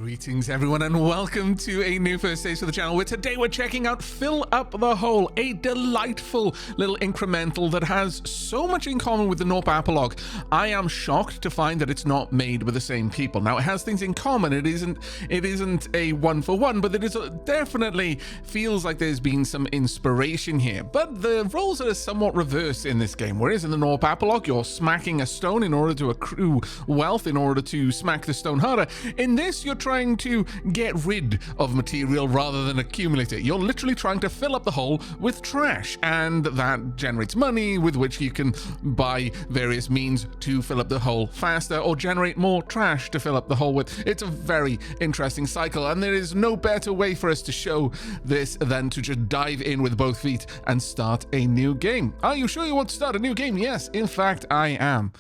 Greetings everyone and welcome to a new first stage of the channel where today we're checking out Fill Up the Hole, a delightful little incremental that has so much in common with the Gnorp Apologue. I am shocked to find that it's not made with the same people. Now it has things in common, it isn't a one-for-one, but it is definitely feels like there's been some inspiration here. But the roles are somewhat reversed in this game, whereas in the Gnorp Apologue you're smacking a stone in order to accrue wealth, in order to smack the stone harder. In this you're trying to get rid of material rather than accumulate it. You're literally trying to fill up the hole with trash, and that generates money with which you can buy various means to fill up the hole faster or generate more trash to fill up the hole with. It's a very interesting cycle, and there is no better way for us to show this than to just dive in with both feet and start a new game. Are you sure you want to start a new game? Yes, in fact, I am.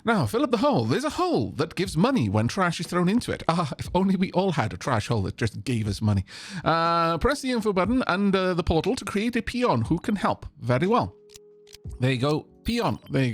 Now, fill up the hole. There's a hole that gives money when trash is thrown into it. If only we all had a trash hole that just gave us money. Press the info button under the portal to create a peon who can help. Very well. There you go. Peon. There you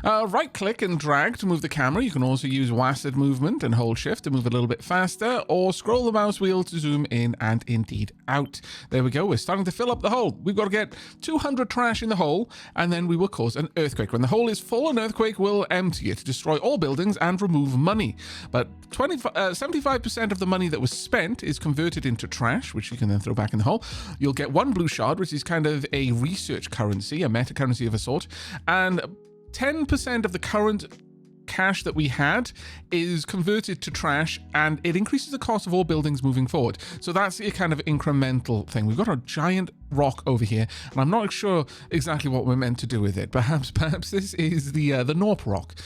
go. Right click and drag to move the camera. You can also use WASD movement and hold shift to move a little bit faster, or scroll the mouse wheel to zoom in and indeed out. There we go. We're starting to fill up the hole. We've got to get 200 trash in the hole, and then we will cause an earthquake. When the hole is full, an earthquake will empty it, destroy all buildings and remove money. But 75% of the money that was spent is converted into trash, which you can then throw back in the hole. You'll get one blue shard, which is kind of a research currency, a meta currency of a sort. And 10% of the current cash that we had is converted to trash, and it increases the cost of all buildings moving forward. So that's a kind of incremental thing. We've got a giant rock over here, and I'm not sure exactly what we're meant to do with it. Perhaps this is the Gnorp rock.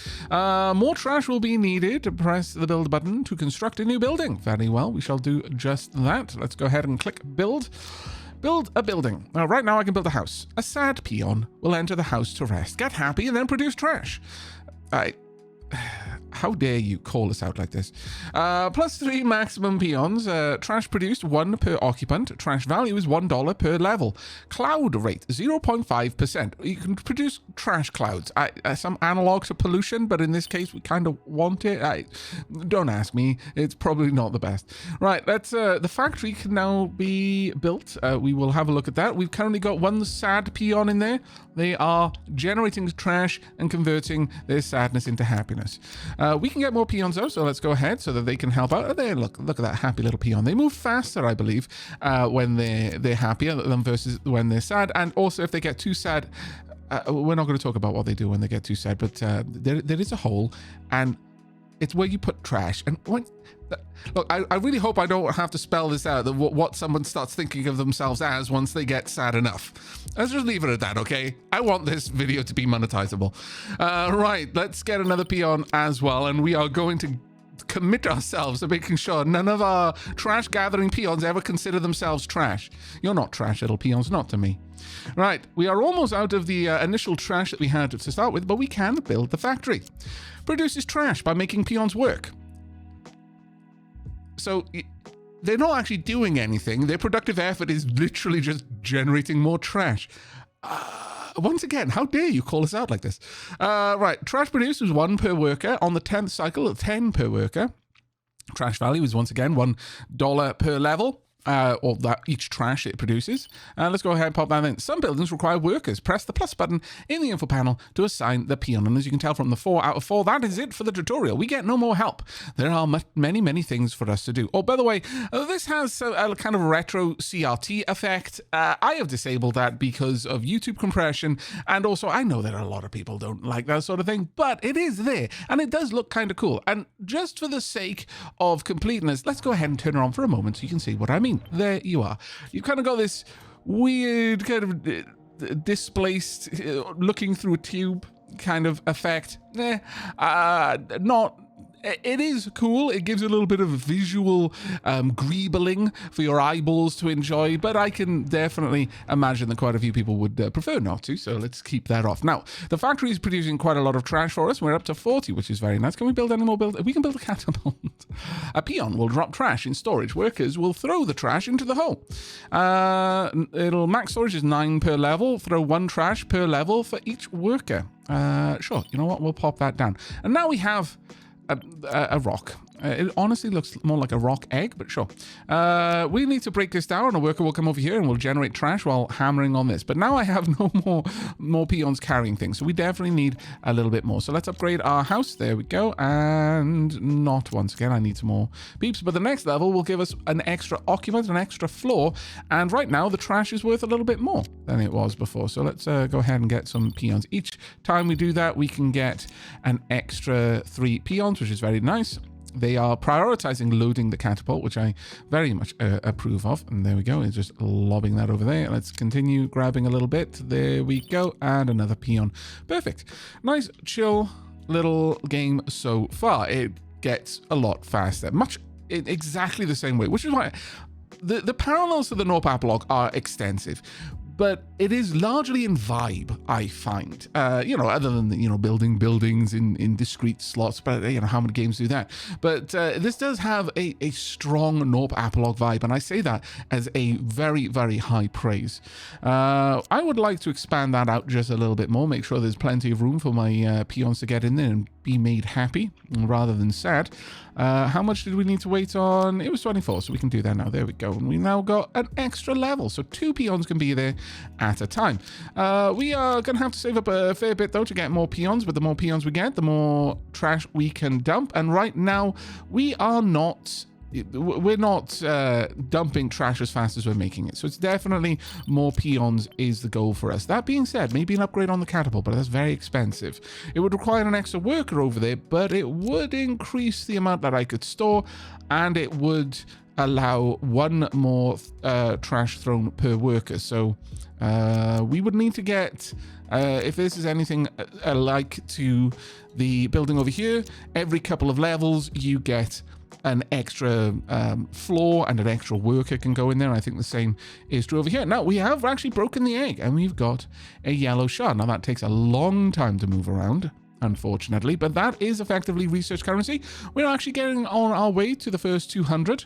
More trash will be needed. Press the build button to construct a new building. Very well, we shall do just that. Let's go ahead and click build. Build a building. Now, right now I can build a house. A sad peon will enter the house to rest, get happy, and then produce trash. How dare you call us out like this? +3 maximum peons. Trash produced 1 per occupant. Trash value is $1 per level. Cloud rate 0.5%. You can produce trash clouds. Some analog to pollution, but in this case we kind of want it. Don't ask me. It's probably not the best. Right, let's. The factory can now be built. We will have a look at that. We've currently got one sad peon in there. They are generating trash and converting their sadness into happiness. We can get more peons though, so let's go ahead so that they can help out. There, look at that happy little peon. They move faster, I believe, when they're happier than versus when they're sad. And also, if they get too sad, we're not going to talk about what they do when they get too sad. But there is a hole, and it's where you put trash. And look, I really hope I don't have to spell this out, that what someone starts thinking of themselves as once they get sad enough. Let's just leave it at that, okay? I want this video to be monetizable. Right, let's get another peon as well, and we are going to commit ourselves to making sure none of our trash gathering peons ever consider themselves trash. You're not trash, little peons, not to me. Right, we are almost out of the initial trash that we had to start with, but we can build the factory. Produces trash by making peons work. So they're not actually doing anything. Their productive effort is literally just generating more trash. Once again, how dare you call us out like this? Right, trash produced is 1 per worker. On the 10th cycle, 10 per worker. Trash value is once again $1 per level. Or that each trash it produces. Let's go ahead and pop that in. Some buildings require workers. Press the plus button in the info panel to assign the peon. And as you can tell from the 4 out of 4, that is it for the tutorial. We get no more help. There are many things for us to do. Oh, by the way, this has a kind of retro CRT effect. I have disabled that because of YouTube compression, and also I know that a lot of people don't like that sort of thing, but it is there, and it does look kind of cool. And just for the sake of completeness, let's go ahead and turn it on for a moment so you can see what I mean. There you are. You've kind of got this weird kind of displaced looking through a tube kind of effect. Not It is cool. It gives a little bit of visual greebling for your eyeballs to enjoy, but I can definitely imagine that quite a few people would prefer not to, so let's keep that off. Now, the factory is producing quite a lot of trash for us. We're up to 40, which is very nice. Can we build any more We can build a catapult. A peon will drop trash in storage. Workers will throw the trash into the hole. Max storage is 9 per level. Throw 1 trash per level for each worker. Sure, you know what? We'll pop that down. And now we have a rock. It honestly looks more like a rock egg, but sure. We need to break this down. A worker will come over here and will generate trash while hammering on this. But now I have no more peons carrying things, so we definitely need a little bit more. So let's upgrade our house. There we go. And not once again. I need some more beeps. But the next level will give us an extra occupant, an extra floor. And right now the trash is worth a little bit more than it was before. So let's go ahead and get some peons. Each time we do that, we can get an extra 3 peons, which is very nice. They are prioritizing loading the catapult, which I very much approve of. And there we go. It's just lobbing that over there. Let's continue grabbing a little bit. There we go. And another peon. Perfect. Nice, chill little game so far. It gets a lot faster. Much in exactly the same way, which is why the parallels to the Gnorp Apologue are extensive. But it is largely in vibe, I find. Other than, building buildings in discrete slots. But, how many games do that? But this does have a strong Gnorp Apologue vibe. And I say that as a very, very high praise. I would like to expand that out just a little bit more. Make sure there's plenty of room for my peons to get in there and be made happy rather than sad. How much did we need to wait on? It was 24, so we can do that now. There we go. And we now got an extra level. So 2 peons can be there at a time. We are going to have to save up a fair bit, though, to get more peons. But the more peons we get, the more trash we can dump. And right now, we're not dumping trash as fast as we're making it. So it's definitely more peons is the goal for us. That being said, maybe an upgrade on the catapult, but that's very expensive. It would require an extra worker over there, but it would increase the amount that I could store, and it would allow 1 more trash thrown per worker. So we would need to get, if this is anything like to the building over here, every couple of levels you get an extra floor and an extra worker can go in there. I think the same is true over here. Now, we have actually broken the egg and we've got a yellow shard. Now, that takes a long time to move around, unfortunately, but that is effectively research currency. We're actually getting on our way to the first 200.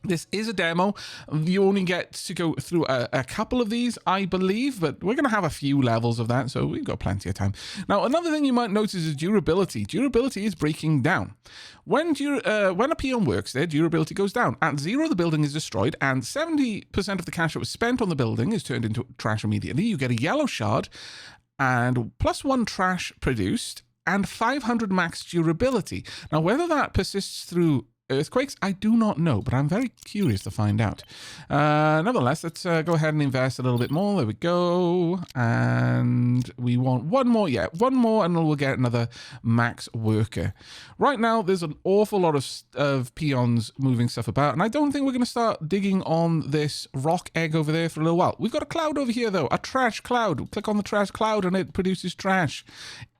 This is a demo. You only get to go through a couple of these, I believe, but we're going to have a few levels of that, so we've got plenty of time. Now, another thing you might notice is durability. Durability is breaking down. When a peon works, their durability goes down. At 0, the building is destroyed, and 70% of the cash that was spent on the building is turned into trash immediately. You get a yellow shard, and +1 trash produced, and 500 max durability. Now, whether that persists through earthquakes, I do not know, but I'm very curious to find out. Nevertheless, let's go ahead and invest a little bit more. There we go. And we want 1 more. Yeah, 1 more, and then we'll get another max worker. Right now, there's an awful lot of peons moving stuff about, and I don't think we're going to start digging on this rock egg over there for a little while. We've got a cloud over here, though, a trash cloud. Click on the trash cloud, and it produces trash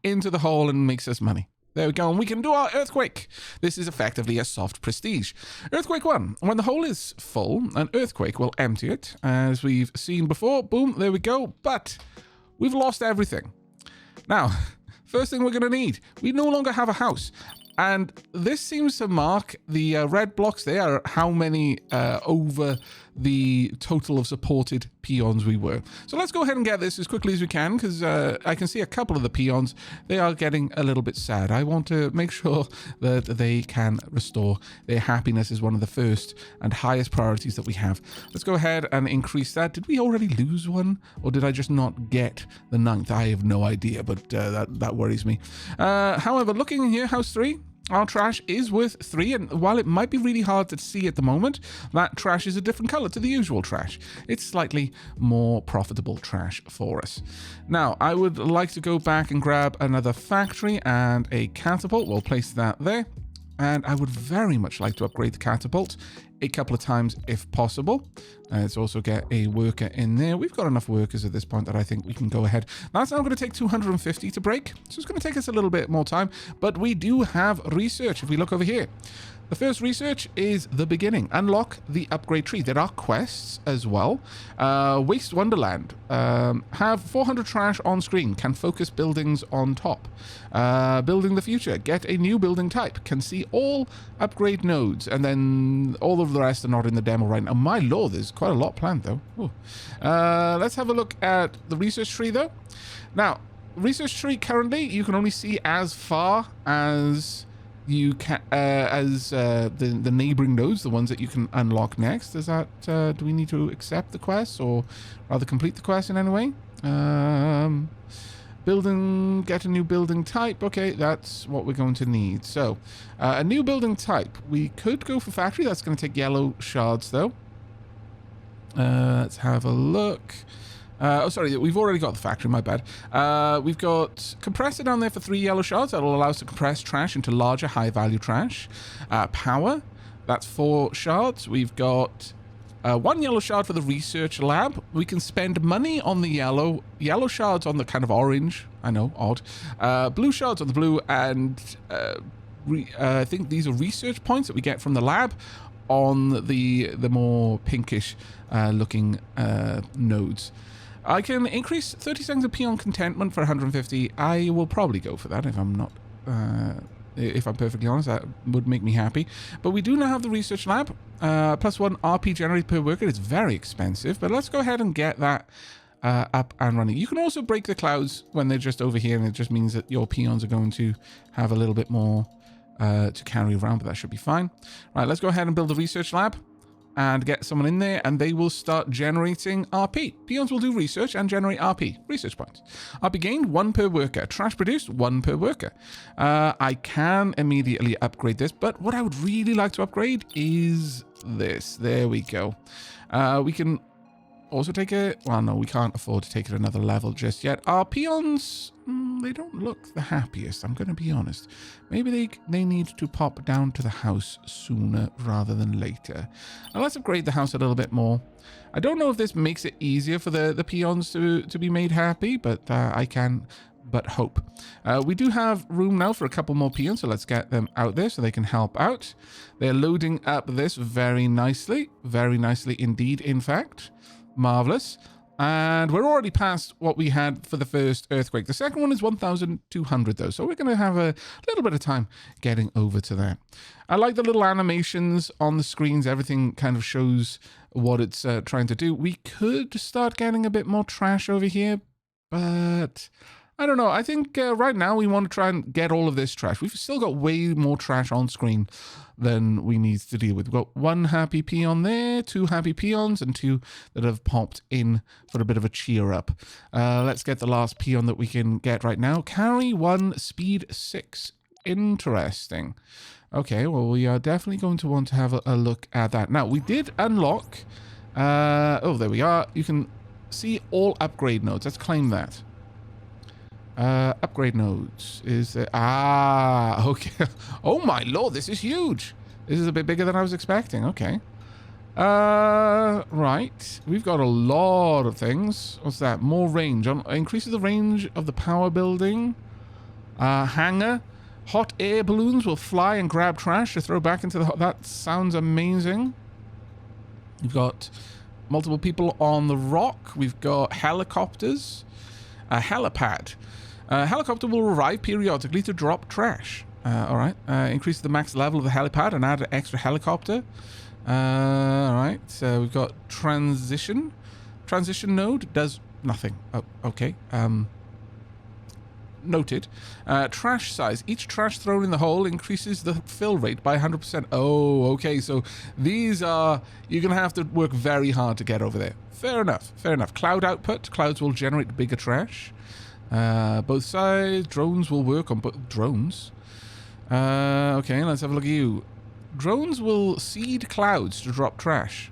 into the hole and makes us money. There we go, and we can do our earthquake. This is effectively a soft prestige. Earthquake 1. When the hole is full, an earthquake will empty it. As we've seen before, boom, there we go. But we've lost everything. Now, first thing we're going to need, we no longer have a house. And this seems to mark the red blocks there, how many over the total of supported peons we were. So let's go ahead and get this as quickly as we can, because I can see a couple of the peons, they are getting a little bit sad. I want to make sure that they can restore their happiness is one of the first and highest priorities that we have. Let's go ahead and increase that. Did we already lose one, or did I just not get the 9th? I have no idea, but that worries me. However, looking in here, house 3, our trash is worth 3, and while it might be really hard to see at the moment, that trash is a different color to the usual trash. It's slightly more profitable trash for us. Now, I would like to go back and grab another factory and a catapult. We'll place that there. And I would very much like to upgrade the catapult a couple of times if possible. Let's also get a worker in there. We've got enough workers at this point that I think we can go ahead. That's now going to take 250 to break, so it's going to take us a little bit more time, but we do have research. If we look over here, the first research is the beginning. Unlock the upgrade tree. There are quests as well. Waste Wonderland. Have 400 trash on screen. Can focus buildings on top. Building the future. Get a new building type. Can see all upgrade nodes. And then all of the rest are not in the demo right now. My lord, there's quite a lot planned though. Let's have a look at the research tree though. Now, research tree currently, you can only see as far as you can, the neighboring nodes, the ones that you can unlock next. Is that, do we need to accept the quest or rather complete the quest in any way? Building, get a new building type. Okay, that's what we're going to need. So, a new building type. We could go for factory. That's going to take yellow shards, though. Let's have a look. Oh, sorry, we've already got the factory, my bad. We've got compressor down there for 3 yellow shards. That'll allow us to compress trash into larger, high-value trash. Power, that's 4 shards. We've got 1 yellow shard for the research lab. We can spend money on the yellow shards on the kind of orange. I know, odd. Blue shards on the blue, and I think these are research points that we get from the lab on the more pinkish looking nodes. I can increase 30 seconds of peon contentment for 150. I will probably go for that if I'm not, if I'm perfectly honest. That would make me happy. But we do now have the research lab. +1 RP generated per worker. It's very expensive, but let's go ahead and get that up and running. You can also break the clouds when they're just over here, and it just means that your peons are going to have a little bit more to carry around, but that should be fine. Right, let's go ahead and build the research lab and get someone in there, and they will start generating RP. Peons will do research and generate RP, research points. RP gained 1 per worker. Trash produced 1 per worker. I can immediately upgrade this, but what I would really like to upgrade is this. There we go. We can also take it. Well, no, we can't afford to take it another level just yet. Our peons, they don't look the happiest, I'm going to be honest. Maybe they need to pop down to the house sooner rather than later. Now let's upgrade the house a little bit more. I don't know if this makes it easier for the peons to be made happy, but I can but hope. We do have room now for a couple more peons, so let's get them out there so they can help out. They're loading up this very nicely indeed, in fact. Marvelous. And we're already past what we had for the first earthquake. The second one is 1,200 though, so we're going to have a little bit of time getting over to that. I like the little animations on the screens. Everything kind of shows what it's trying to do. We could start getting a bit more trash over here, but I don't know. I think right now we want to try and get all of this trash. We've still got way more trash on screen than we need to deal with. We've got 1 happy peon there, 2 happy peons, and 2 that have popped in for a bit of a cheer up. Let's get the last peon that we can get right now. Carry 1, speed 6. Interesting. Okay, well, we are definitely going to want to have a look at that. Now, we did unlock... oh, there we are. You can see all upgrade nodes. Let's claim that. Upgrade nodes is there. Ah, okay. Oh my lord, this is huge. This is a bit bigger than I was expecting. Okay. Right. We've got a lot of things. What's that? More range. Increases the range of the power building. Hangar. Hot air balloons will fly and grab trash to throw back into the... That sounds amazing. We've got multiple people on the rock. We've got helicopters. A helipad. Helicopter will arrive periodically to drop trash. All right. Increase the max level of the helipad and add an extra helicopter. All right. So we've got transition. Transition node does nothing. Oh, okay. Noted. Trash size. Each trash thrown in the hole increases the fill rate by 100%. Oh, okay. So these are... You're going to have to work very hard to get over there. Fair enough. Fair enough. Cloud output. Clouds will generate bigger trash. Both sides. Drones will work on drones. Okay, let's have a look at you. Drones will seed clouds to drop trash.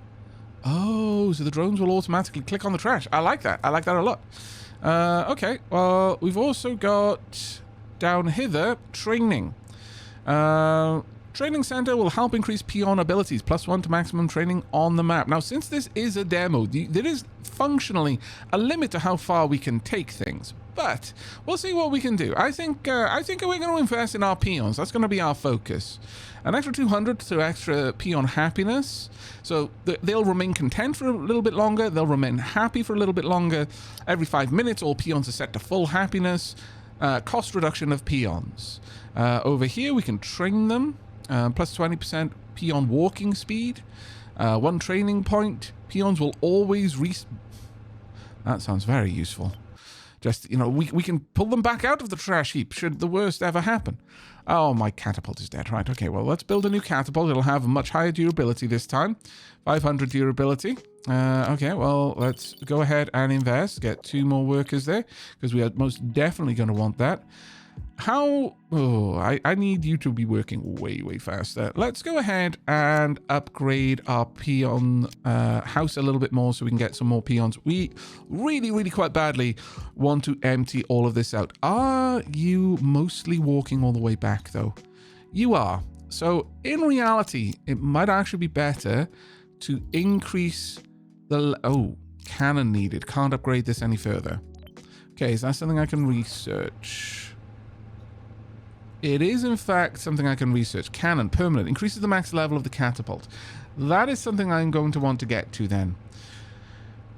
Oh, so the drones will automatically click on the trash. I like that. I like that a lot. Okay, well, we've also got down hither training. Training center will help increase peon abilities, +1 to maximum training on the map. Now, since this is a demo, there is functionally a limit to how far we can take things. But we'll see what we can do. I think we're going to invest in our peons. That's going to be our focus. An extra 200 to extra peon happiness. So they'll remain content for a little bit longer. They'll remain happy for a little bit longer. Every 5 minutes, all peons are set to full happiness. Cost reduction of peons. Over here, we can train them. Plus 20% peon walking speed. 1 training point. Peons will always That sounds very useful. Just, you know, we can pull them back out of the trash heap should the worst ever happen. Oh, my catapult is dead. Right, okay, well, let's build a new catapult. It'll have much higher durability this time. 500 durability. Okay, well, let's go ahead and invest. Get 2 more workers there, because we are most definitely going to want that. How... Oh, I need you to be working way, way faster. Let's go ahead and upgrade our peon house a little bit more so we can get some more peons. We really, really quite badly want to empty all of this out. Are you mostly walking all the way back, though? You are. So, in reality, it might actually be better to increase the... Oh, cannon needed. Can't upgrade this any further. Okay, is that something I can research? It is, in fact, something I can research. Cannon, permanent, increases the max level of the catapult. That is something I'm going to want to get to then.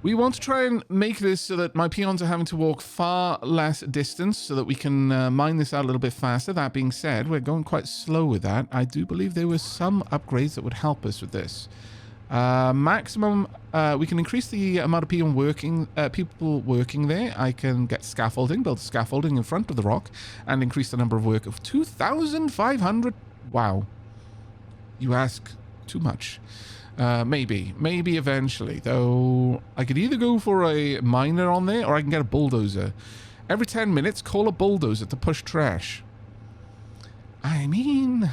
We want to try and make this so that my peons are having to walk far less distance so that we can mine this out a little bit faster. That being said, we're going quite slow with that. I do believe there were some upgrades that would help us with this. Maximum, we can increase the amount of people working there. I can get scaffolding, build scaffolding in front of the rock, and increase the number of work of 2,500. Wow. You ask too much. Maybe eventually, though I could either go for a miner on there or I can get a bulldozer. Every 10 minutes, call a bulldozer to push trash. I mean...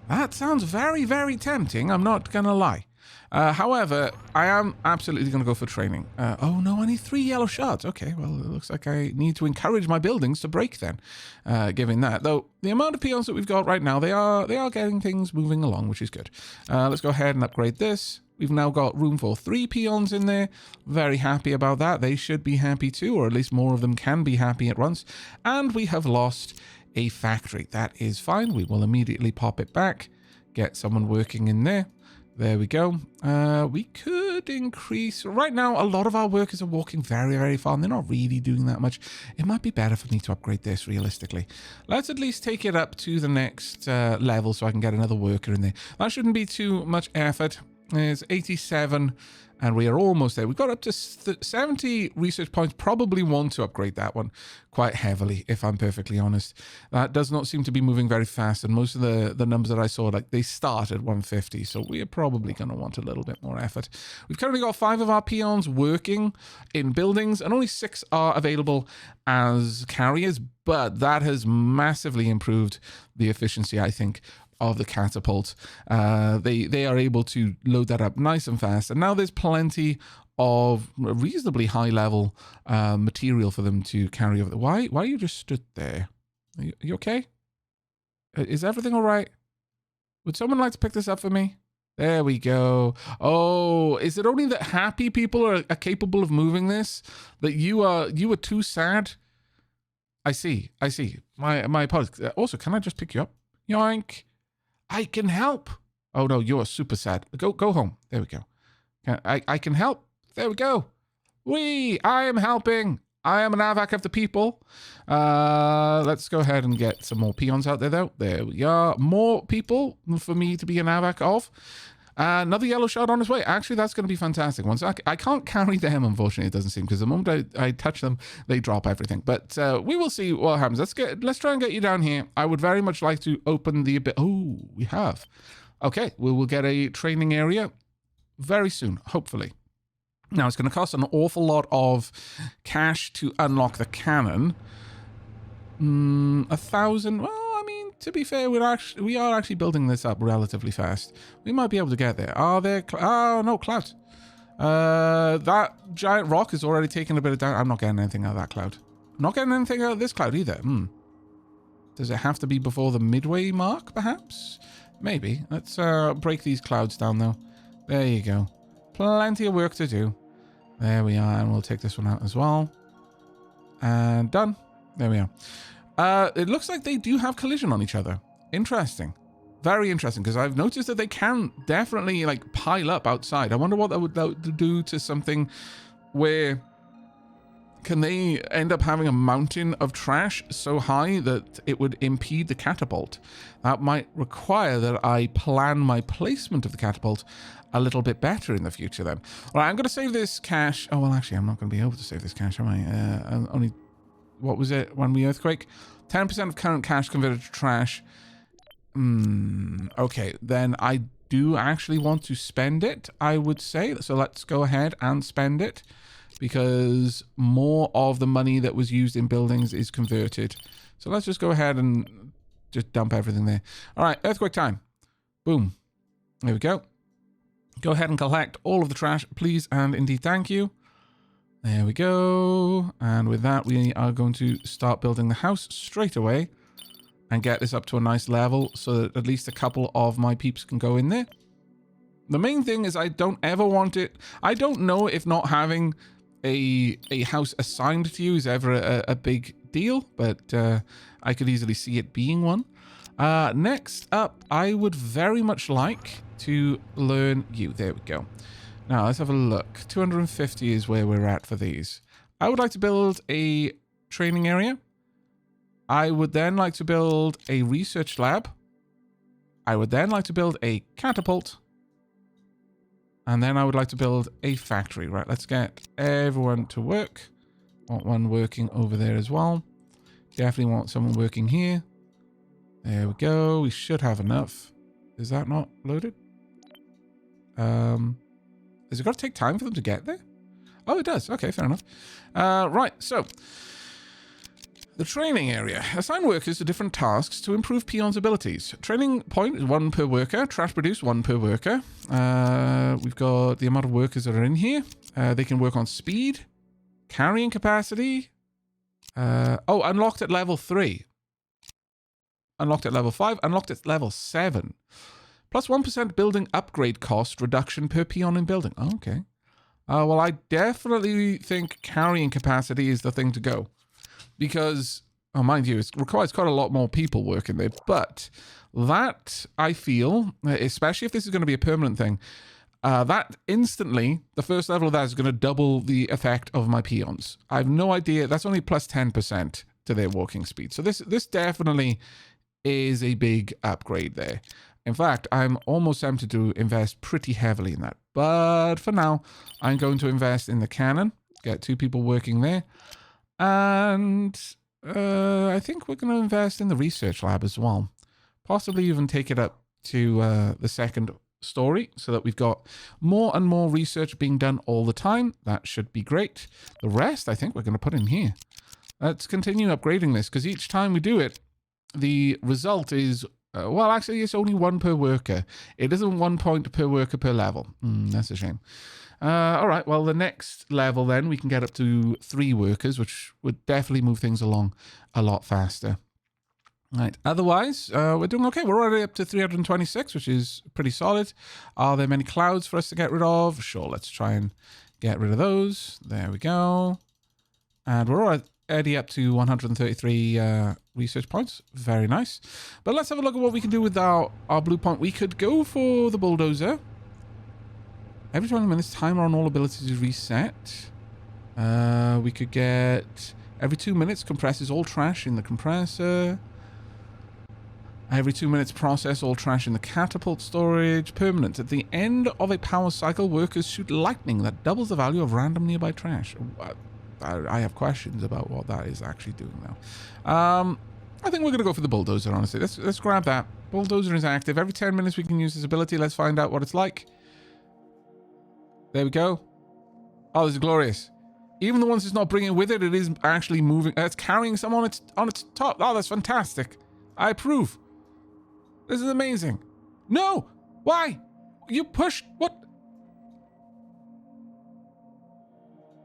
That sounds very, very tempting. I'm not going to lie. However, I am absolutely going to go for training. Oh, no, I need 3 yellow shards. Okay, well, it looks like I need to encourage my buildings to break then, given that. Though, the amount of peons that we've got right now, they are getting things moving along, which is good. Let's go ahead and upgrade this. We've now got room for 3 peons in there. Very happy about that. They should be happy too, or at least more of them can be happy at once. And we have lost... a factory. That is fine. We will immediately pop it back. Get someone working in there. There we go. We could increase... Right now, a lot of our workers are walking very, very far, and they're not really doing that much. It might be better for me to upgrade this, realistically. Let's at least take it up to the next level so I can get another worker in there. That shouldn't be too much effort. There's 87... and we are almost there. We've got up to 70 research points. Probably want to upgrade that one quite heavily, if I'm perfectly honest. That does not seem to be moving very fast. And most of the numbers that I saw, like, they start at 150. So we are probably going to want a little bit more effort. We've currently got 5 of our peons working in buildings, and only 6 are available as carriers. But that has massively improved the efficiency, I think, of the catapult. They are able to load that up nice and fast, and now there's plenty of reasonably high level material for them to carry over. Why are you just stood there? Are you okay? Is everything all right? Would someone like to pick this up for me? There we go. Oh, is it only that happy people are capable of moving this? That you were too sad? I see. My apologies. Also, can I just pick you up? Yoink. I can help. Oh no, you're super sad. Go home. There we go. I can help. There we go. I am helping. I am an Aavak of the people. Let's go ahead and get some more peons out there, though. There we are. More people for me to be an Aavak of. Another yellow shard on its way. Actually, that's going to be fantastic. Once I can't carry them, unfortunately, it doesn't seem, because the moment I touch them, they drop everything. But we will see what happens. Let's try and get you down here. I would very much like to open the... Oh, we have. Okay, we will get a training area very soon, hopefully. Now, it's going to cost an awful lot of cash to unlock the cannon. 1,000... Well, to be fair, we are actually building this up relatively fast. We might be able to get there. Are there... Oh, no, clouds. That giant rock is already taking a bit of down. I'm not getting anything out of that cloud. I'm not getting anything out of this cloud either. Does it have to be before the midway mark, perhaps? Maybe. Let's break these clouds down, though. There you go. Plenty of work to do. There we are, and we'll take this one out as well. And done. There we are. It looks like they do have collision on each other. Interesting. Very interesting, because I've noticed that they can definitely, like, pile up outside. I wonder what that would do to something where can they end up having a mountain of trash so high that it would impede the catapult? That might require that I plan my placement of the catapult a little bit better in the future then. All right, I'm going to save this cash. Oh, well, actually, I'm not going to be able to save this cash, am I? Only, what was it when we earthquake? 10% of current cash converted to trash. Okay, then I do actually want to spend it, I would say. So let's go ahead and spend it, because more of the money that was used in buildings is converted. So let's just go ahead and just dump everything there. All right, earthquake time. Boom. There we go. Go ahead and collect all of the trash, please, and indeed thank you. There we go. And with that, we are going to start building the house straight away and get this up to a nice level so that at least a couple of my peeps can go in there. The main thing is I don't ever want it. I don't know if not having a house assigned to you is ever a big deal, but I could easily see it being one. Next up, I would very much like to learn you. There we go. Now, let's have a look. 250 is where we're at for these. I would like to build a training area. I would then like to build a research lab. I would then like to build a catapult. And then I would like to build a factory. Right, let's get everyone to work. Want one working over there as well. Definitely want someone working here. There we go. We should have enough. Is that not loaded? Has it got to take time for them to get there? Oh, it does. Okay, fair enough. Right, so the training area. Assign workers to different tasks to improve peons' abilities. Training point is 1 per worker. Trash produce 1 per worker. We've got the amount of workers that are in here. They can work on speed, carrying capacity. Oh, unlocked at level 3. Unlocked at level 5. Unlocked at level 7. Plus 1% building upgrade cost reduction per peon in building. Oh, okay. Well, I definitely think carrying capacity is the thing to go. Because, oh, mind you, it requires quite a lot more people working there. But that, I feel, especially if this is going to be a permanent thing, that instantly, the first level of that is going to double the effect of my peons. I have no idea. That's only plus 10% to their walking speed. So this definitely is a big upgrade there. In fact, I'm almost tempted to invest pretty heavily in that. But for now, I'm going to invest in the cannon. Get 2 people working there. And I think we're going to invest in the research lab as well. Possibly even take it up to the 2nd story so that we've got more and more research being done all the time. That should be great. The rest, I think we're going to put in here. Let's continue upgrading this, because each time we do it, the result is... well, actually, it's only 1 per worker. It isn't 1 point per worker per level. That's a shame. All right, well, the next level then, we can get up to 3 workers, which would definitely move things along a lot faster. Right, otherwise, we're doing okay. We're already up to 326, which is pretty solid. Are there many clouds for us to get rid of? Sure, let's try and get rid of those. There we go. And we're already up to 133 research points. Very nice. But let's have a look at what we can do with our blue point. We could go for the bulldozer. Every 20 minutes, timer on all abilities is reset. We could get every 2 minutes, compresses all trash in the compressor. Every 2 minutes, process all trash in the catapult storage. Permanent. At the end of a power cycle, workers shoot lightning that doubles the value of random nearby trash. I have questions about what that is actually doing now. I think we're going to go for the bulldozer, honestly. Let's grab that. Bulldozer is active. Every 10 minutes we can use this ability. Let's find out what it's like. There we go. Oh, this is glorious. Even the ones it's not bringing with it, it is actually moving. It's carrying some on its top. Oh, that's fantastic. I approve. This is amazing. No! Why? You pushed... What?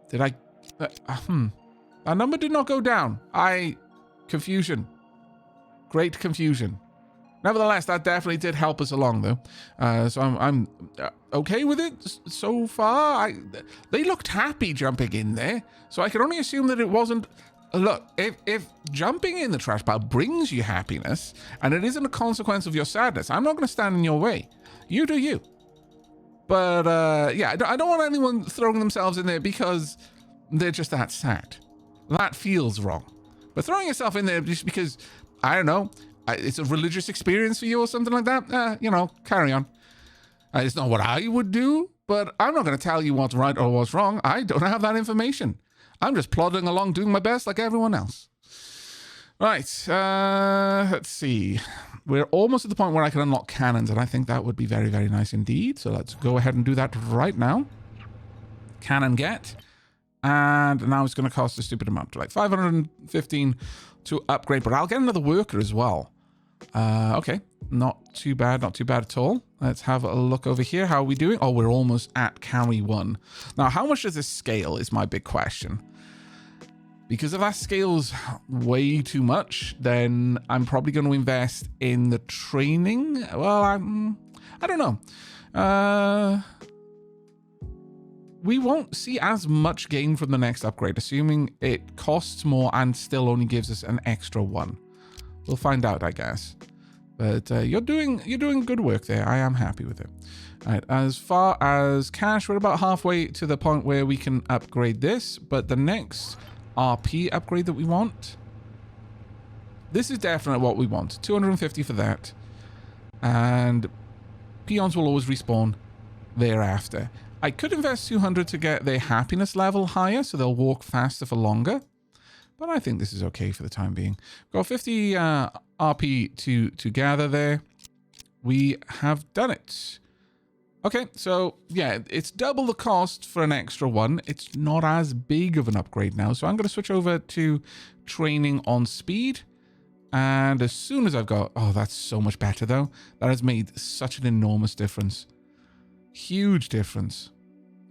Did I... Our number did not go down. Confusion. Great confusion. Nevertheless, that definitely did help us along, though. So I'm okay with it so far. They looked happy jumping in there, so I can only assume that it wasn't... Look, if jumping in the trash pile brings you happiness, and it isn't a consequence of your sadness, I'm not going to stand in your way. You do you. But, yeah, I don't want anyone throwing themselves in there because they're just that sad. That feels wrong. But throwing yourself in there just because, I don't know, it's a religious experience for you or something like that, you know, carry on. It's not what I would do, but I'm not going to tell you what's right or what's wrong. I don't have that information. I'm just plodding along, doing my best like everyone else. Right, let's see. We're almost at the point where I can unlock cannons, and I think that would be very, very nice indeed. So let's go ahead and do that right now. Cannon get. And now it's going to cost a stupid amount, like 515 to upgrade, but I'll get another worker as well. Okay, not too bad at all. Let's have a look over here. How are we doing? Oh, we're almost at carry 1. Now, how much does this scale is my big question. Because if that scales way too much, then I'm probably going to invest in the training. Well, I don't know. We won't see as much gain from the next upgrade, assuming it costs more and still only gives us an extra 1. We'll find out, I guess. But you're doing good work there. I am happy with it. All right, as far as cash, we're about halfway to the point where we can upgrade this. But the next RP upgrade that we want, this is definitely what we want. 250 for that. And peons will always respawn thereafter. I could invest 200 to get their happiness level higher, so they'll walk faster for longer. But I think this is okay for the time being. Got 50 RP to gather there. We have done it. Okay, so yeah, it's double the cost for an extra 1. It's not as big of an upgrade now. So I'm going to switch over to training on speed. And as soon as I've got... Oh, that's so much better though. That has made such an enormous difference. Huge difference.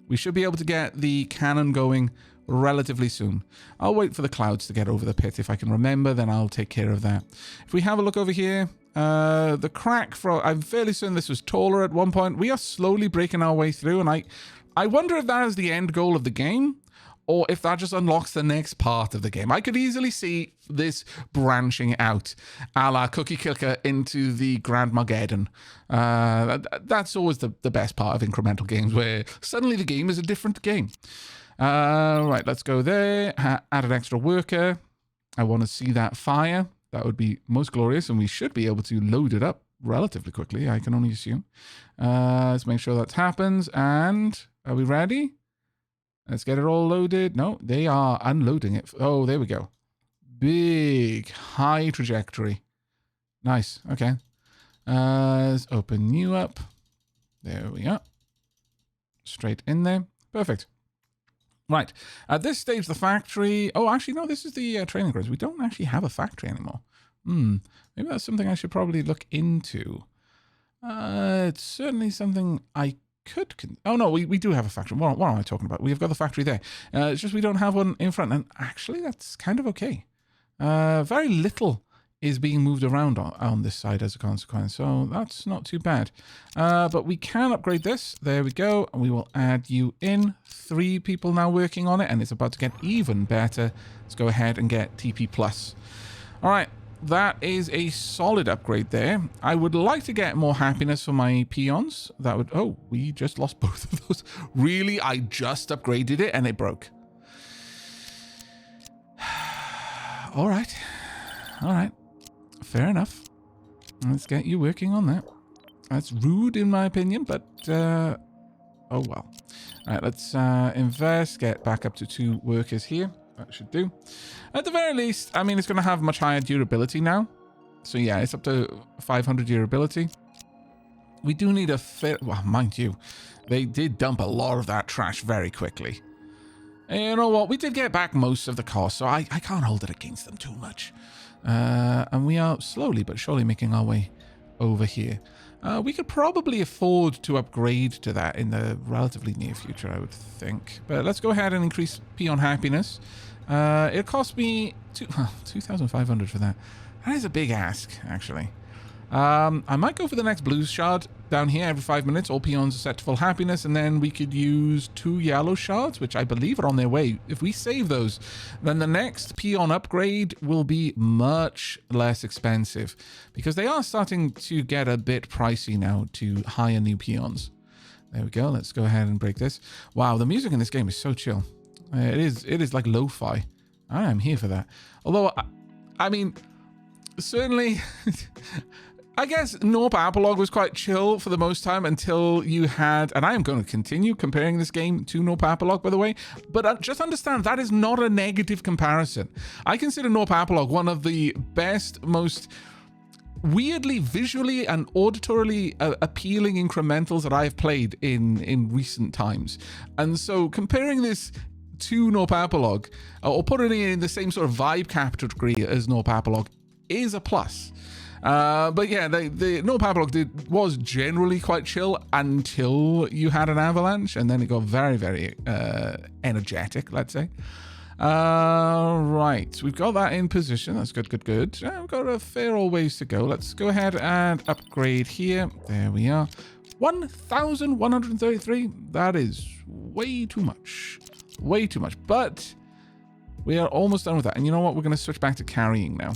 We should be able to get the cannon going relatively soon. I'll wait for the clouds to get over the pit. If I can remember, then I'll take care of that. If we have a look over here, the crack from... I'm fairly certain this was taller at one point. We are slowly breaking our way through, and I wonder if that is the end goal of the game, or if that just unlocks the next part of the game. I could easily see this branching out, a la Cookie Clicker into the Grand Mageddon. That's always the best part of incremental games, where suddenly the game is a different game. Right, let's go there. Add an extra worker. I want to see that fire. That would be most glorious, and we should be able to load it up relatively quickly, I can only assume. Let's make sure that happens, and are we ready? Let's get it all loaded. No, they are unloading it. Oh, there we go. Big, high trajectory. Nice. Okay. Let's open you up. There we are. Straight in there. Perfect. Right. At this stage, the factory... Oh, actually, no, this is the training grounds. We don't actually have a factory anymore. Maybe that's something I should probably look into. It's certainly something I could... Oh, no, we do have a factory. What am I talking about? We've got the factory there. It's just we don't have one in front. And actually, that's kind of okay. Very little is being moved around on this side as a consequence. So that's not too bad. But we can upgrade this. There we go. And we will add you in. 3 people now working on it. And it's about to get even better. Let's go ahead and get TP+. All right. That is a solid upgrade there. I would like to get more happiness for my peons. That would... Oh, we just lost both of those. Really? I just upgraded it and it broke. All right. All right. Fair enough. Let's get you working on that. That's rude in my opinion, but oh well. All right, let's invest, get back up to 2 workers here. That should do. At the very least, I mean, it's going to have much higher durability now. So yeah, it's up to 500 durability. We do need a fair... Well, mind you, they did dump a lot of that trash very quickly. And you know what? We did get back most of the cost, so I can't hold it against them too much. And we are slowly but surely making our way over here. We could probably afford to upgrade to that in the relatively near future, I would think. But let's go ahead and increase peon happiness. It cost me 2,500 for that. That is a big ask, actually. I might go for the next blues shard down here every 5 minutes. All peons are set to full happiness, and then we could use 2 yellow shards, which I believe are on their way. If we save those, then the next peon upgrade will be much less expensive, because they are starting to get a bit pricey now to hire new peons. There we go. Let's go ahead and break this. Wow, the music in this game is so chill. It is like lo-fi. I am here for that. Although, I mean, certainly, I guess Gnorp Apologue was quite chill for the most time until you had, and I am going to continue comparing this game to Gnorp Apologue, by the way, but just understand that is not a negative comparison. I consider Gnorp Apologue one of the best, most weirdly visually and auditorily appealing incrementals that I've played in recent times. And so comparing this to Gnorp Apologue, or putting it in the same sort of vibe category as Gnorp Apologue, is a plus. But yeah, the Gnorp Apologue was generally quite chill until you had an avalanche, and then it got very, very energetic, let's say. Right, we've got that in position. That's good, good, good. We've got a fair old ways to go. Let's go ahead and upgrade here. There we are. 1,133. That is way too much. Way too much. But we are almost done with that. And you know what? We're going to switch back to carrying now.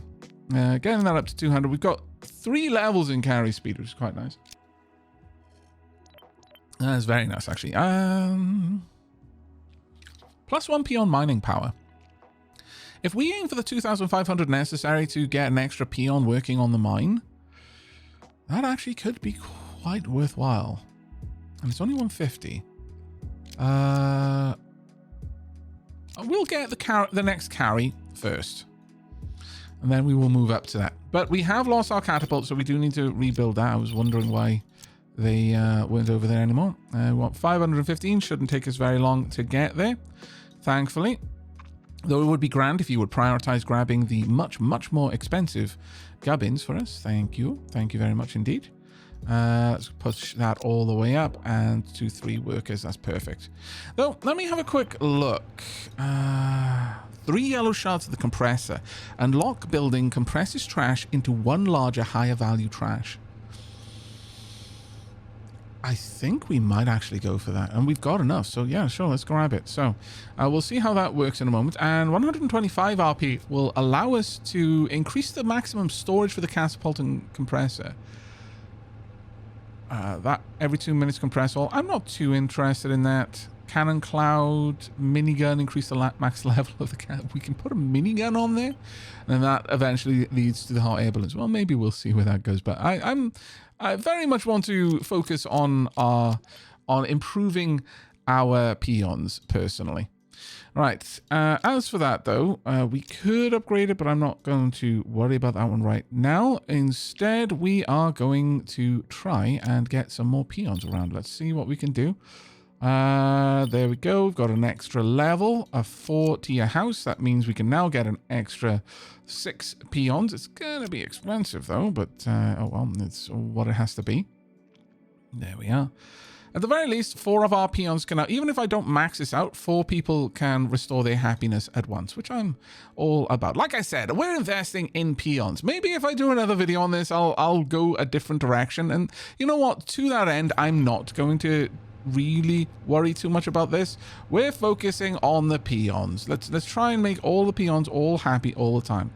Getting that up to 200. We've got 3 levels in carry speed, which is quite nice. That's very nice, actually. Plus 1 peon mining power. If we aim for the 2,500 necessary to get an extra peon working on the mine, that actually could be quite worthwhile. And it's only 150. We'll get the next carry first. And then we will move up to that. But we have lost our catapult, so we do need to rebuild that. I was wondering why they weren't over there anymore. What, 515 shouldn't take us very long to get there, thankfully. Though it would be grand if you would prioritize grabbing the much, much more expensive gubbins for us. Thank you. Thank you very much indeed. Let's push that all the way up, and 2-3 workers. That's perfect. Though, let me have a quick look. 3 yellow shards of the compressor. Unlock building compresses trash into 1 larger, higher value trash. I think we might actually go for that. And we've got enough. So yeah, sure, let's grab it. So we'll see how that works in a moment. And 125 RP will allow us to increase the maximum storage for the catapult and compressor. That every 2 minutes compress all. I'm not too interested in that. Cannon cloud, minigun, increase the max level of the cannon. We can put a minigun on there, and then that eventually leads to the hot air balloons. Well, maybe we'll see where that goes. But I very much want to focus on improving our peons personally. Right. As for that, though, we could upgrade it, but I'm not going to worry about that one right now. Instead, we are going to try and get some more peons around. Let's see what we can do. There we go. We've got an extra level, a 4-tier house. That means we can now get an extra 6 peons. It's going to be expensive, though, but oh well, it's what it has to be. There we are. At the very least, 4 of our peons can, even if I don't max this out, 4 people can restore their happiness at once, which I'm all about. Like I said, we're investing in peons. Maybe if I do another video on this, I'll go a different direction. And you know what? To that end, I'm not going to really worry too much about this. We're focusing on the peons. Let's try and make all the peons all happy all the time.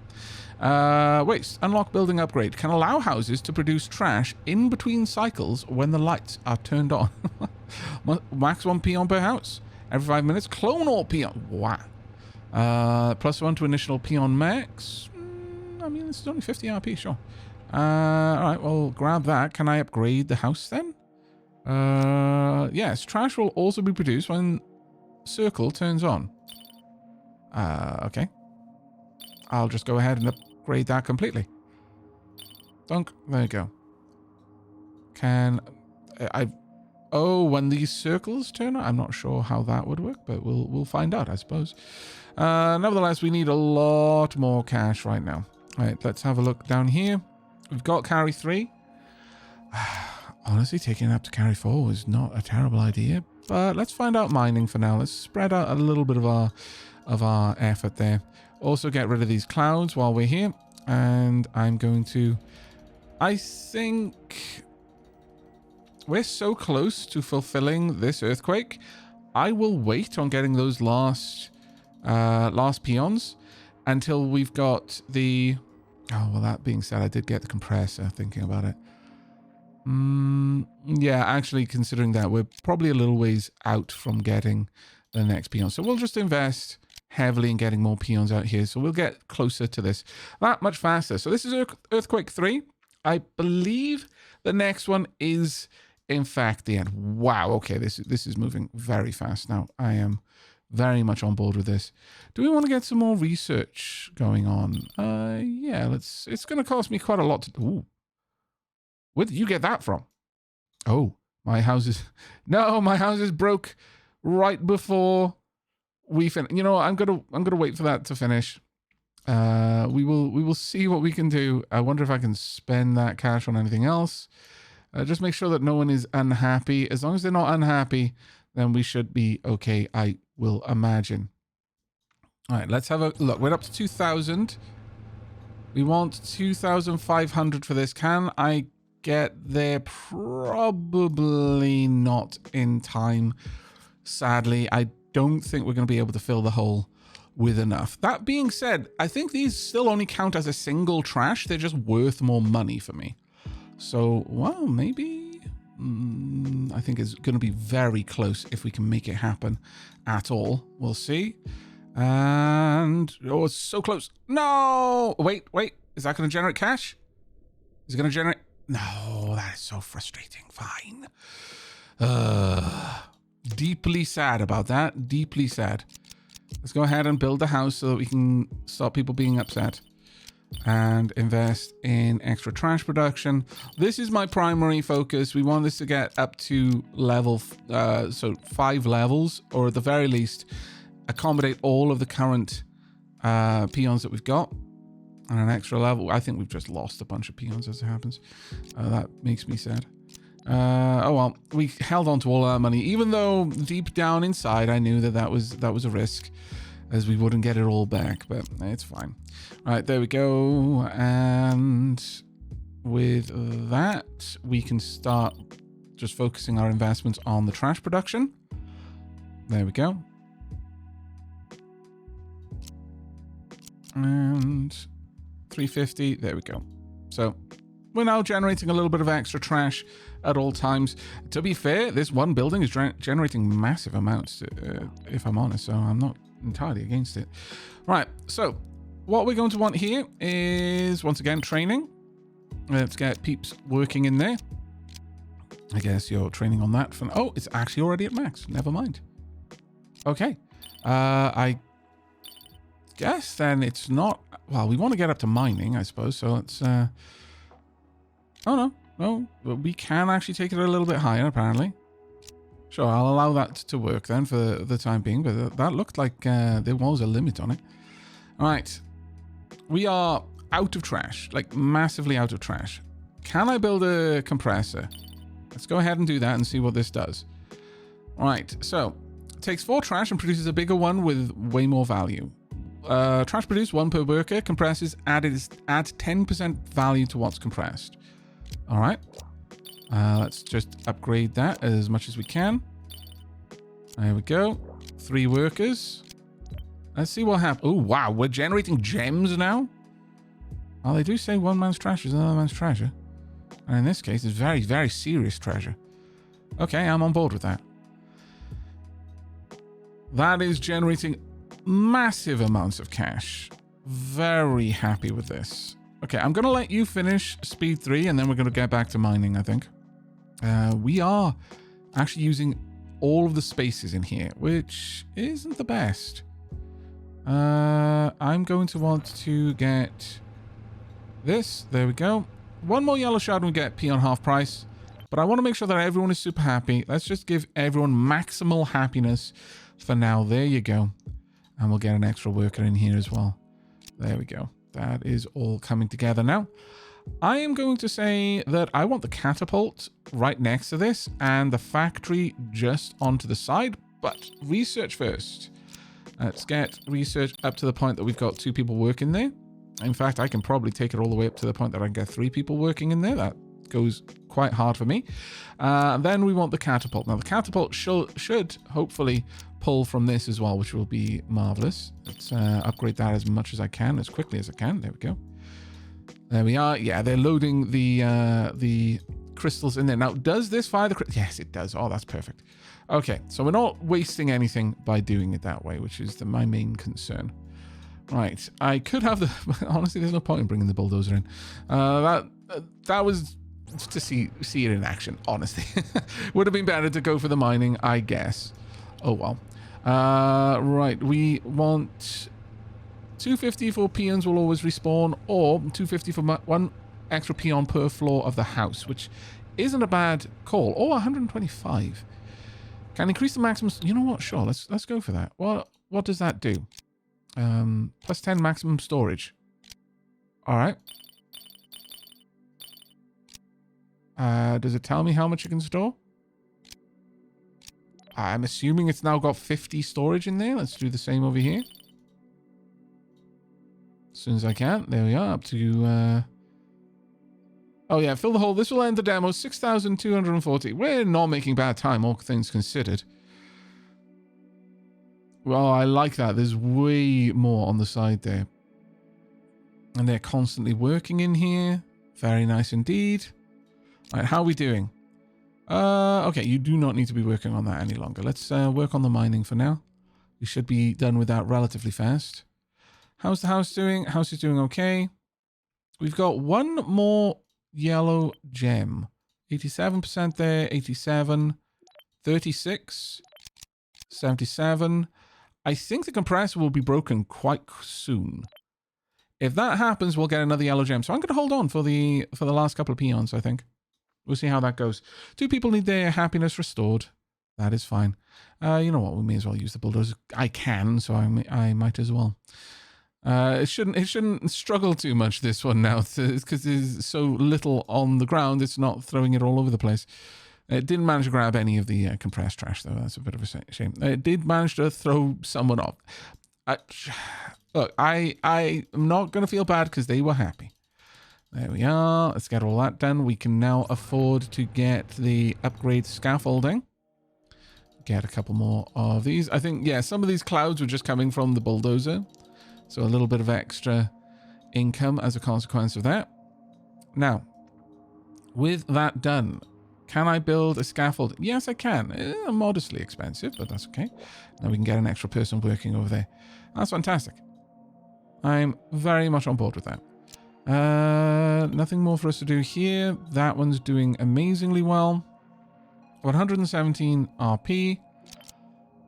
Wait, unlock building upgrade. Can allow houses to produce trash in between cycles when the lights are turned on. Max 1 peon per house. Every 5 minutes, clone all peon. Wow. Plus 1 to initial peon max. I mean, this is only 50 RP, sure. Alright, well, grab that. Can I upgrade the house then? Yes, trash will also be produced when circle turns on. Okay. I'll just go ahead and upgrade that completely. Dunk. There you go. Can I... Oh, when these circles turn on? I'm not sure how that would work, but we'll find out, I suppose. Nevertheless, we need a lot more cash right now. All right, let's have a look down here. We've got carry 3. Honestly, taking it up to carry 4 was not a terrible idea, but let's find out mining for now. Let's spread out a little bit of our effort there. Also get rid of these clouds while we're here, and I'm going to... I think we're so close to fulfilling this earthquake. I will wait on getting those last peons until we've got the... Oh, well, that being said, I did get the compressor, thinking about it. Yeah, actually, considering that, we're probably a little ways out from getting the next peon. So we'll just invest heavily in getting more peons out here. So we'll get closer to this that much faster. So this is Earthquake 3. I believe the next one is, in fact, the end. Wow. Okay, this is moving very fast now. I am very much on board with this. Do we want to get some more research going on? Yeah, it's going to cost me quite a lot to... Ooh. Where did you get that from? Oh, my house is... No, my house is broke right before we finish. You know what? I'm gonna wait for that to finish. We will see what we can do. I wonder if I can spend that cash on anything else. Just make sure that no one is unhappy. As long as they're not unhappy, then we should be okay, I will imagine. All right, let's have a look. We're up to 2,000. We want 2,500 for this. Can I get there? Probably not in time. Sadly, I don't think we're going to be able to fill the hole with enough. That being said, I think these still only count as a single trash. They're just worth more money for me. So, well, maybe... I think it's going to be very close if we can make it happen at all. We'll see. And... Oh, it's so close. No! Wait. Is that going to generate cash? Is it going to generate... No, that is so frustrating. Fine. Deeply sad about that. Deeply sad. Let's go ahead and build the house so that we can stop people being upset. And invest in extra trash production. This is my primary focus. We want this to get up to level, so 5 levels, or at the very least, accommodate all of the current peons that we've got. And an extra level. I think we've just lost a bunch of peons as it happens. That makes me sad. Oh well, we held on to all our money, even though deep down inside I knew that was a risk, as we wouldn't get it all back, but it's fine. All right, there we go. And with that, we can start just focusing our investments on the trash production. There we go. And 350, there we go. So we're now generating a little bit of extra trash at all times. To be fair, this one building is generating massive amounts, if I'm honest, so I'm not entirely against it. Right, so what we're going to want here is, once again, training. Let's get peeps working in there. I guess you're training on that. Oh, it's actually already at max. Never mind. Okay. I guess then it's not... Well, we want to get up to mining, I suppose, so let's... Oh, no. No, we can actually take it a little bit higher, apparently. Sure, I'll allow that to work then for the time being, but that looked like there was a limit on it. All right. We are out of trash, like massively out of trash. Can I build a compressor? Let's go ahead and do that and see what this does. All right, so it takes 4 trash and produces a bigger one with way more value. Trash produced 1 per worker, compresses add 10% value to what's compressed. All right, let's just upgrade that as much as we can. There we go. 3 workers. Let's see what happens. Oh, wow. We're generating gems now. Oh, they do say one man's trash is another man's treasure. And in this case, it's very, very serious treasure. Okay, I'm on board with that. That is generating massive amounts of cash. Very happy with this. Okay, I'm going to let you finish speed 3 and then we're going to get back to mining, I think. We are actually using all of the spaces in here, which isn't the best. I'm going to want to get this. There we go. 1 more yellow shard and we get peon half price. But I want to make sure that everyone is super happy. Let's just give everyone maximal happiness for now. There you go. And we'll get an extra worker in here as well. There we go. That is all coming together now. I am going to say that I want the catapult right next to this and the factory just onto the side, but research first. Let's get research up to the point that we've got 2 people working there. In fact, I can probably take it all the way up to the point that I can get 3 people working in there. That goes quite hard for me. Then we want the catapult. Now, the catapult should hopefully pull from this as well, which will be marvelous. Let's upgrade that as much as I can, as quickly as I can. There we go. There we are. Yeah, they're loading the crystals in there. Now, does this fire the... Yes, it does. Oh, that's perfect. Okay, so we're not wasting anything by doing it that way, which is my main concern. Right, I could have the... Honestly, there's no point in bringing the bulldozer in. That was to see it in action, honestly. Would have been better to go for the mining, I guess. Oh, well. Right, we want 250 for peons will always respawn, or 250 for one extra peon per floor of the house, which isn't a bad call. Or 125. Can increase the maximum... You know what? Sure, let's go for that. What does that do? Plus 10 maximum storage. All right. Does it tell me how much you can store? I'm assuming it's now got 50 storage in there. Let's do the same over here. As soon as I can. There we are. Up to... Oh, yeah. Fill the hole. This will end the demo. 6,240. We're not making bad time, all things considered. Well, I like that. There's way more on the side there. And they're constantly working in here. Very nice indeed. All right, how are we doing? Okay, you do not need to be working on that any longer. Let's work on the mining for now. We should be done with that relatively fast. How's the house doing? House is doing okay. We've got one more yellow gem. 87% there, 87, 36, 77. I think the compressor will be broken quite soon. If that happens, we'll get another yellow gem. So I'm going to hold on for the last couple of peons, I think. We'll see how that goes. 2 people need their happiness restored. That is fine. You know what? We may as well use the bulldozer. I can, so I might as well. It shouldn't struggle too much, this one now, because there's so little on the ground. It's not throwing it all over the place. It didn't manage to grab any of the compressed trash, though. That's a bit of a shame. It did manage to throw someone off. Look, I am not going to feel bad because they were happy. There we are. Let's get all that done. We can now afford to get the upgrade scaffolding. Get a couple more of these. I think, yeah, some of these clouds were just coming from the bulldozer. So a little bit of extra income as a consequence of that. Now, with that done, can I build a scaffold? Yes, I can. Modestly expensive, but that's okay. Now we can get an extra person working over there. That's fantastic. I'm very much on board with that. Nothing more for us to do here. That one's doing amazingly well. 117 RP.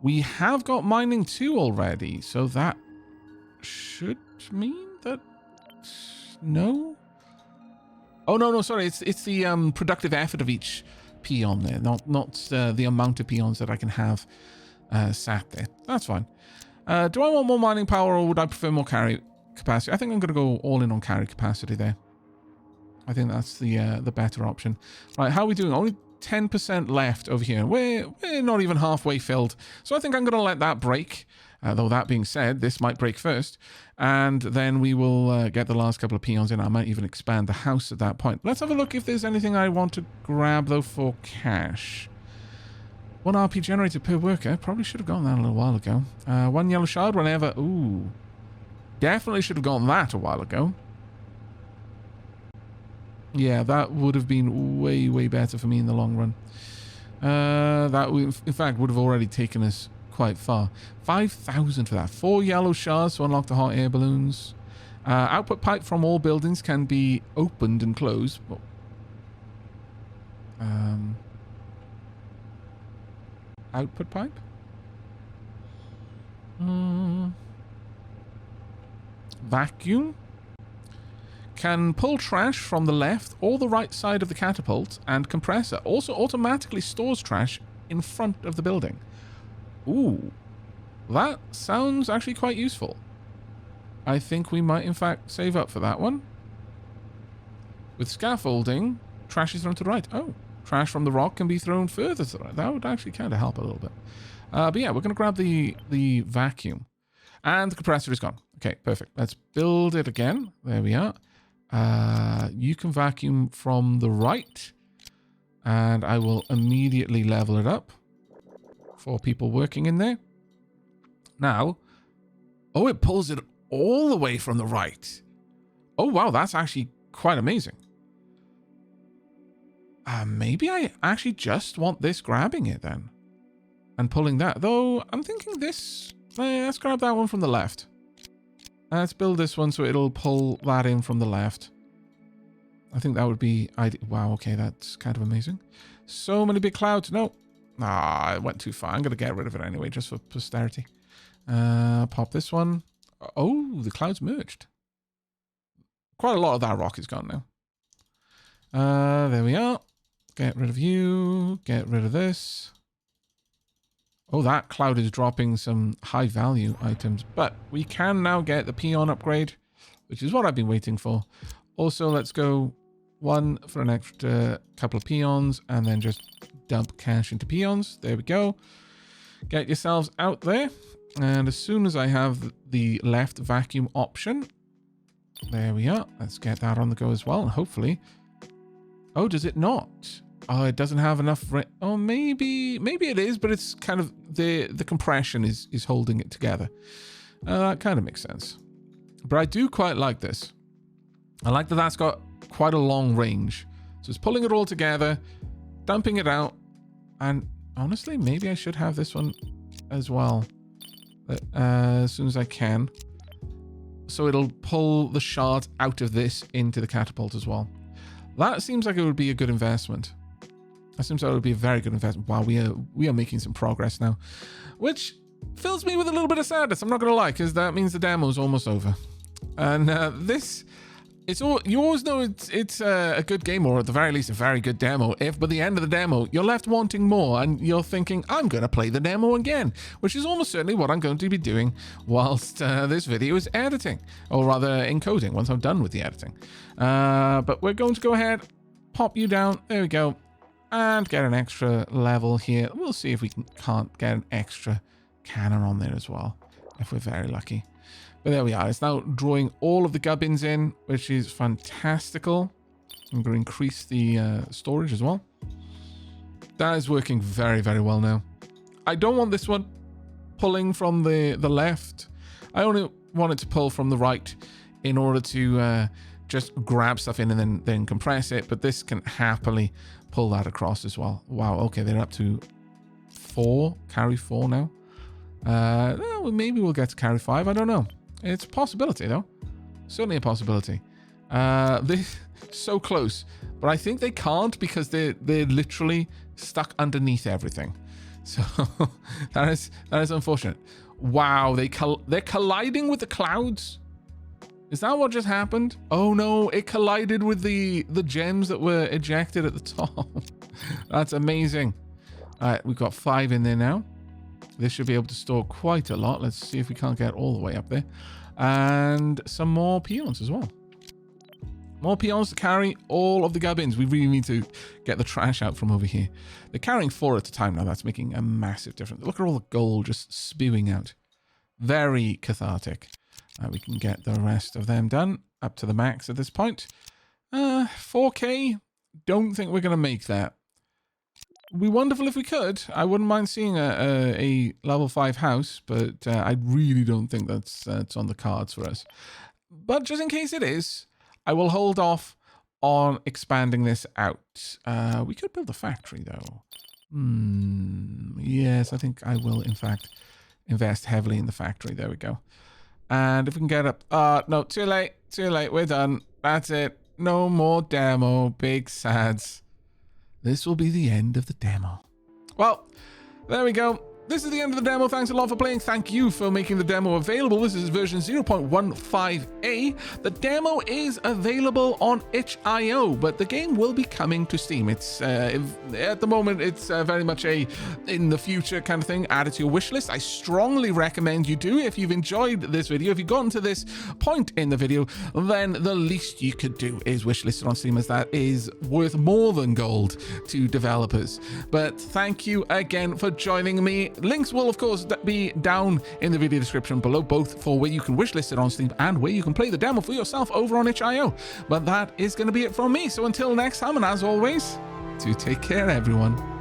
We have got mining 2 already, so that should mean that... No? Oh, no, sorry. It's the productive effort of each peon there, not the amount of peons that I can have sat there. That's fine. Do I want more mining power, or would I prefer more carry capacity? I think I'm going to go all in on carry capacity there. I think that's the better option. Right, how are we doing? Only 10% left over here. We're not even halfway filled. So I think I'm going to let that break. Though that being said, this might break first. And then we will get the last couple of peons in. I might even expand the house at that point. Let's have a look if there's anything I want to grab, though, for cash. 1 RP generated per worker. Probably should have gone that a little while ago. 1 yellow shard whenever... Ooh. Definitely should have gone that a while ago. Yeah, that would have been way, way better for me in the long run. That, in fact, would have already taken us quite far. 5,000 for that. 4 yellow shards to unlock the hot air balloons. Output pipe from all buildings can be opened and closed. But, output pipe? Vacuum? Can pull trash from the left or the right side of the catapult, and compressor also automatically stores trash in front of the building. Ooh, that sounds actually quite useful. I think we might in fact save up for that one. With scaffolding, trash is thrown to the right. Oh, trash from the rock can be thrown further to the right. That would actually kind of help a little bit. But yeah, we're going to grab the vacuum. And the compressor is gone. Okay, perfect. Let's build it again. There we are. You can vacuum from the right, and I will immediately level it up. 4 people working in there. Now, oh, it pulls it all the way from the right. Oh, wow, that's actually quite amazing. Maybe I actually just want this grabbing it then. And pulling that. Though, I'm thinking this... let's grab that one from the left. Let's build this one so it'll pull that in from the left. I think that would be... wow, okay, that's kind of amazing. So many big clouds. No. Ah, it went too far. I'm going to get rid of it anyway, just for posterity. Pop this one. Oh, the clouds merged. Quite a lot of that rock is gone now. There we are. Get rid of you. Get rid of this. Oh, that cloud is dropping some high value items. But we can now get the peon upgrade, which is what I've been waiting for. Also, let's go one for an extra couple of peons and then just dump cash into peons. There we go. Get yourselves out there. And as soon as I have the left vacuum option, there we are. Let's get that on the go as well. And hopefully... Oh, does it not? Oh, it doesn't have enough... Oh, maybe it is, but it's kind of... The compression is holding it together. That kind of makes sense. But I do quite like this. I like that that's got quite a long range. So it's pulling it all together, dumping it out. And honestly, maybe I should have this one as well. As soon as I can. So it'll pull the shard out of this into the catapult as well. That seems like it would be a good investment. That seems like it would be a very good investment. Wow, we are making some progress now. Which fills me with a little bit of sadness, I'm not going to lie, because that means the demo is almost over. And this... you always know it's a good game, or at the very least a very good demo, if by the end of the demo you're left wanting more and you're thinking, I'm going to play the demo again, which is almost certainly what I'm going to be doing whilst this video is editing, or rather encoding once I'm done with the editing. But we're going to go ahead, pop you down, there we go, and get an extra level here. We'll see if we can't get an extra cannon on there as well, if we're very lucky. But there we are. It's now drawing all of the gubbins in, which is fantastical. I'm going to increase the storage as well. That is working very, very well now. I don't want this one pulling from the left. I only want it to pull from the right in order to just grab stuff in and then compress it. But this can happily pull that across as well. Wow, okay, they're up to 4, carry 4 now. Well, maybe we'll get to carry 5, I don't know. It's a possibility, though. Certainly a possibility. They're so close. But I think they can't because they're literally stuck underneath everything. So that is unfortunate. Wow, they're colliding with the clouds. Is that what just happened? Oh no, it collided with the gems that were ejected at the top. That's amazing. All right, we've got 5 in there now. This should be able to store quite a lot. Let's see if we can't get all the way up there. And some more peons as well. More peons to carry all of the gubbins. We really need to get the trash out from over here. They're carrying 4 at a time now. That's making a massive difference. Look at all the gold just spewing out. Very cathartic. We can get the rest of them done up to the max at this point. 4K. Don't think we're going to make that. It'd be wonderful if we could. I wouldn't mind seeing a level 5 house, but I really don't think that's on the cards for us. But just in case it is, I will hold off on expanding this out. We could build a factory, though. Yes, I think I will, in fact, invest heavily in the factory. There we go. And if we can get up... no, too late. Too late. We're done. That's it. No more demo. Big sads. This will be the end of the demo. Well, there we go. This is the end of the demo. Thanks a lot for playing. Thank you for making the demo available. This is version 0.15a. The demo is available on itch.io, but the game will be coming to Steam. It's at the moment, it's very much a in the future kind of thing. Add it to your wish list. I strongly recommend you do. If you've enjoyed this video, if you've gotten to this point in the video, then the least you could do is wish list it on Steam, as that is worth more than gold to developers. But thank you again for joining me. Links will, of course, be down in the video description below, both for where you can wishlist it on Steam and where you can play the demo for yourself over on itch.io. But that is going to be it from me. So until next time, and as always, do take care, everyone.